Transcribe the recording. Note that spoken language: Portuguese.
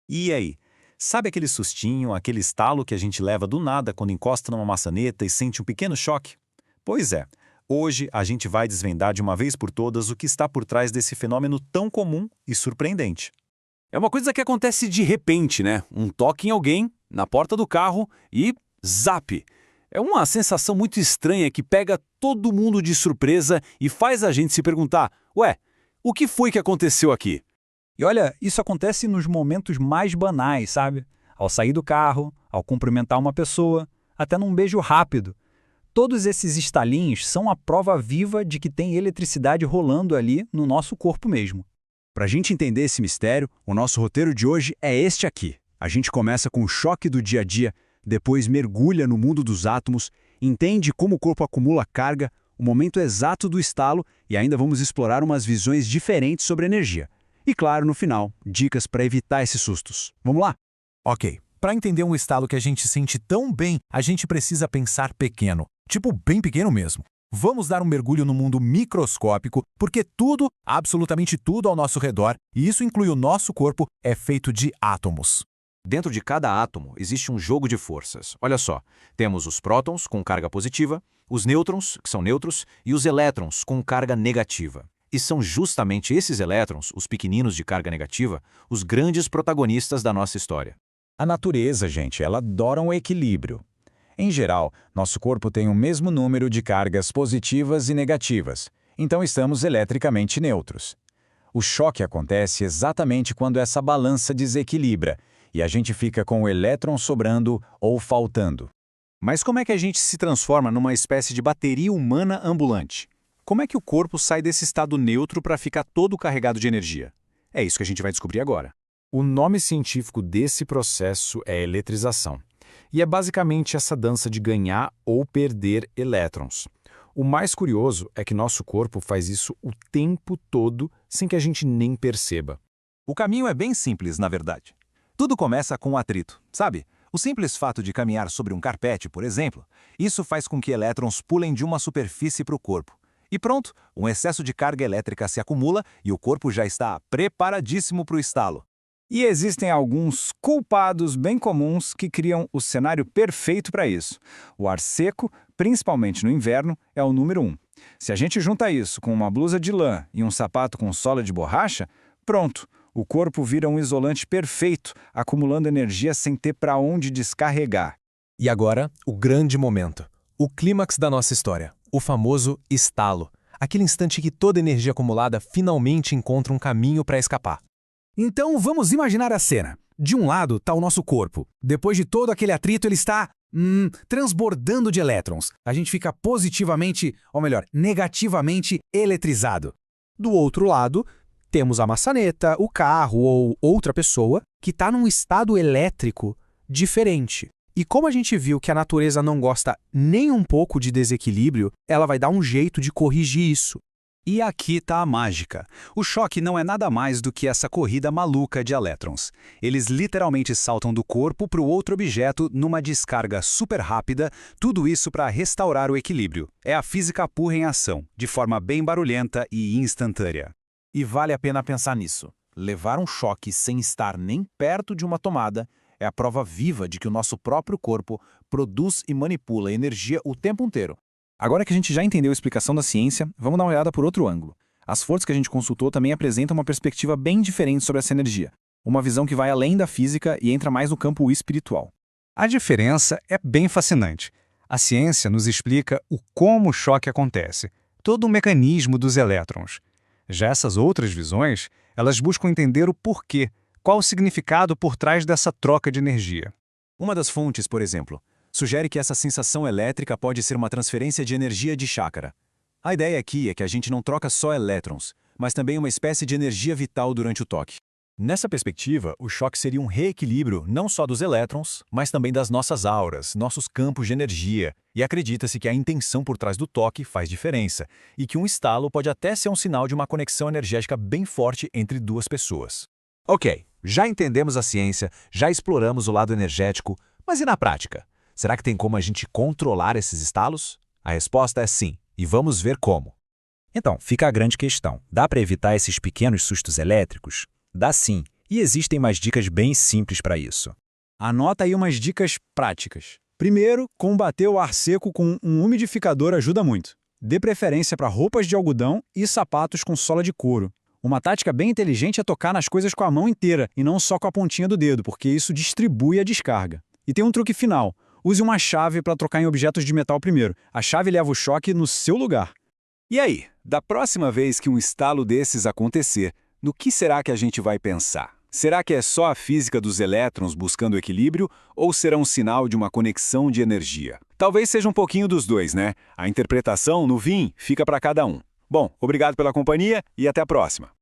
E aí? Sabe aquele sustinho, aquele estalo que a gente leva do nada quando encosta numa maçaneta e sente um pequeno choque? Pois é, hoje a gente vai desvendar de uma vez por todas o que está por trás desse fenômeno tão comum e surpreendente. É uma coisa que acontece de repente, né? Um toque em alguém, na porta do carro e zap! É uma sensação muito estranha que pega todo mundo de surpresa e faz a gente se perguntar: ué, o que foi que aconteceu aqui? E olha, isso acontece nos momentos mais banais, sabe? Ao sair do carro, ao cumprimentar uma pessoa, até num beijo rápido. Todos esses estalinhos são a prova viva de que tem eletricidade rolando ali no nosso corpo mesmo. Para a gente entender esse mistério, o nosso roteiro de hoje é este aqui. A gente começa com o choque do dia a dia, depois mergulha no mundo dos átomos, entende como o corpo acumula carga, o momento exato do estalo e ainda vamos explorar umas visões diferentes sobre energia. E claro, no final, dicas para evitar esses sustos. Vamos lá? Ok, para entender um estalo que a gente sente tão bem, a gente precisa pensar pequeno. Tipo, bem pequeno mesmo. Vamos dar um mergulho no mundo microscópico, porque tudo, absolutamente tudo ao nosso redor, e isso inclui o nosso corpo, é feito de átomos. Dentro de cada átomo existe um jogo de forças. Olha só, temos os prótons com carga positiva, os nêutrons, que são neutros, e os elétrons com carga negativa. E são justamente esses elétrons, os pequeninos de carga negativa, os grandes protagonistas da nossa história. A natureza, gente, ela adora um equilíbrio. Em geral, nosso corpo tem o mesmo número de cargas positivas e negativas, então estamos eletricamente neutros. O choque acontece exatamente quando essa balança desequilibra e a gente fica com o elétron sobrando ou faltando. Mas como é que a gente se transforma numa espécie de bateria humana ambulante? Como é que o corpo sai desse estado neutro para ficar todo carregado de energia? É isso que a gente vai descobrir agora. O nome científico desse processo é eletrização. E é basicamente essa dança de ganhar ou perder elétrons. O mais curioso é que nosso corpo faz isso o tempo todo sem que a gente nem perceba. O caminho é bem simples, na verdade. Tudo começa com um atrito, sabe? O simples fato de caminhar sobre um carpete, por exemplo, isso faz com que elétrons pulem de uma superfície para o corpo. E pronto, um excesso de carga elétrica se acumula e o corpo já está preparadíssimo para o estalo. E existem alguns culpados bem comuns que criam o cenário perfeito para isso. O ar seco, principalmente no inverno, é o número 1. Se a gente junta isso com uma blusa de lã e um sapato com sola de borracha, pronto, o corpo vira um isolante perfeito, acumulando energia sem ter para onde descarregar. E agora, o grande momento. O clímax da nossa história. O famoso estalo. Aquele instante que toda energia acumulada finalmente encontra um caminho para escapar. Então vamos imaginar a cena. De um lado está o nosso corpo. Depois de todo aquele atrito, ele está transbordando de elétrons. A gente fica positivamente, ou melhor, negativamente eletrizado. Do outro lado, temos a maçaneta, o carro ou outra pessoa que está num estado elétrico diferente. E como a gente viu que a natureza não gosta nem um pouco de desequilíbrio, ela vai dar um jeito de corrigir isso. E aqui está a mágica. O choque não é nada mais do que essa corrida maluca de elétrons. Eles literalmente saltam do corpo para o outro objeto numa descarga super rápida, tudo isso para restaurar o equilíbrio. É a física pura em ação, de forma bem barulhenta e instantânea. E vale a pena pensar nisso. Levar um choque sem estar nem perto de uma tomada é a prova viva de que o nosso próprio corpo produz e manipula energia o tempo inteiro. Agora que a gente já entendeu a explicação da ciência, vamos dar uma olhada por outro ângulo. As fontes que a gente consultou também apresentam uma perspectiva bem diferente sobre essa energia. Uma visão que vai além da física e entra mais no campo espiritual. A diferença é bem fascinante. A ciência nos explica o como o choque acontece, todo o mecanismo dos elétrons. Já essas outras visões, elas buscam entender o porquê, qual o significado por trás dessa troca de energia. Uma das fontes, por exemplo, sugere que essa sensação elétrica pode ser uma transferência de energia de chácara. A ideia aqui é que a gente não troca só elétrons, mas também uma espécie de energia vital durante o toque. Nessa perspectiva, o choque seria um reequilíbrio não só dos elétrons, mas também das nossas auras, nossos campos de energia, e acredita-se que a intenção por trás do toque faz diferença, e que um estalo pode até ser um sinal de uma conexão energética bem forte entre duas pessoas. Ok, já entendemos a ciência, já exploramos o lado energético, mas e na prática? Será que tem como a gente controlar esses estalos? A resposta é sim, e vamos ver como. Então, fica a grande questão. Dá para evitar esses pequenos sustos elétricos? Dá sim, E existem mais dicas bem simples para isso. Anota aí umas dicas práticas. Primeiro, combater o ar seco com um umidificador ajuda muito. Dê preferência para roupas de algodão e sapatos com sola de couro. Uma tática bem inteligente é tocar nas coisas com a mão inteira e não só com a pontinha do dedo, porque isso distribui a descarga. E tem um truque final. Use uma chave para trocar em objetos de metal primeiro. A chave leva o choque no seu lugar. E aí, da próxima vez que um estalo desses acontecer, no que será que a gente vai pensar? Será que é só a física dos elétrons buscando equilíbrio ou será um sinal de uma conexão de energia? Talvez seja um pouquinho dos dois, né? A interpretação no fim fica para cada um. Bom, obrigado pela companhia e até a próxima.